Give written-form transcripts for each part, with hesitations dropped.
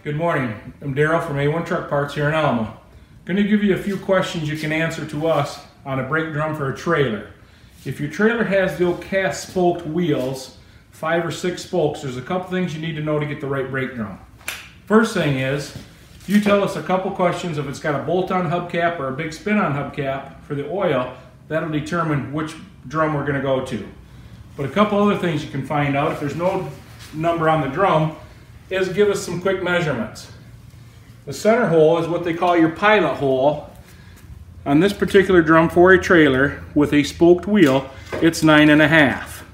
Good morning. I'm Daryl from A1 Truck Parts here in Alma. I'm going to give you a few questions you can answer to us on a brake drum for a trailer. If your trailer has the old cast spoked wheels, 5 or 6 spokes, there's a couple things you need to know to get the right brake drum. First thing is, you tell us a couple questions. If it's got a bolt-on hubcap or a big spin-on hubcap for the oil, that'll determine which drum we're going to go to. But a couple other things you can find out if there's no number on the drum is give us some quick measurements. The center hole is what they call your pilot hole. On this particular drum for a trailer with a spoked wheel, it's 9.5.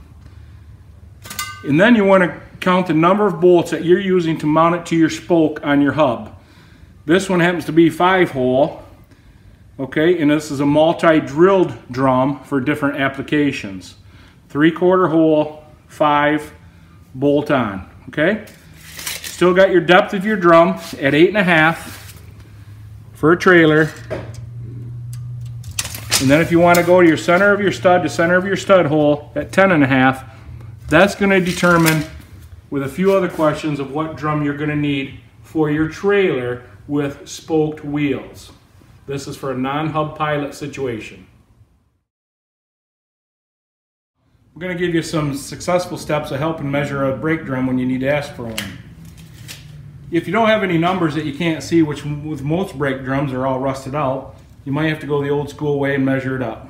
And then you want to count the number of bolts that you're using to mount it to your spoke on your hub. This one happens to be 5-hole, okay, and this is a multi-drilled drum for different applications. 3/4 hole, 5, bolt on, okay? Still got your depth of your drum at 8.5 for a trailer. And then if you want to go to your center of your stud, the center of your stud hole at 10.5, that's going to determine, with a few other questions, of what drum you're going to need for your trailer with spoked wheels. This is for a non-hub pilot situation. I'm going to give you some successful steps to help and measure a brake drum when you need to ask for one. If you don't have any numbers that you can't see, which with most brake drums are all rusted out, you might have to go the old school way and measure it up.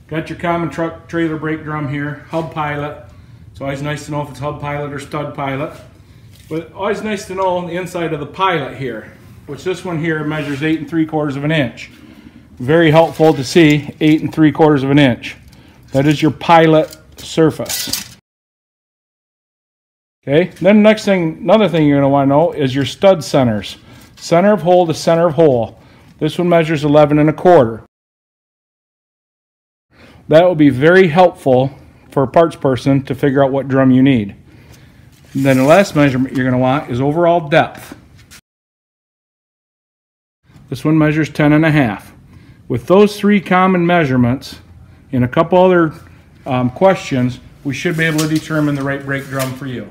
Got your common truck trailer brake drum here, hub pilot. It's always nice to know if it's hub pilot or stud pilot. But always nice to know on the inside of the pilot here, which this one here measures 8 3/4 of an inch. Very helpful to see 8 3/4 of an inch. That is your pilot surface. Okay, then next thing, another thing you're going to want to know is your stud centers. Center of hole to center of hole. This one measures 11 1/4. That will be very helpful for a parts person to figure out what drum you need. And then the last measurement you're going to want is overall depth. This one measures 10.5. With those 3 common measurements and a couple other questions, we should be able to determine the right brake drum for you.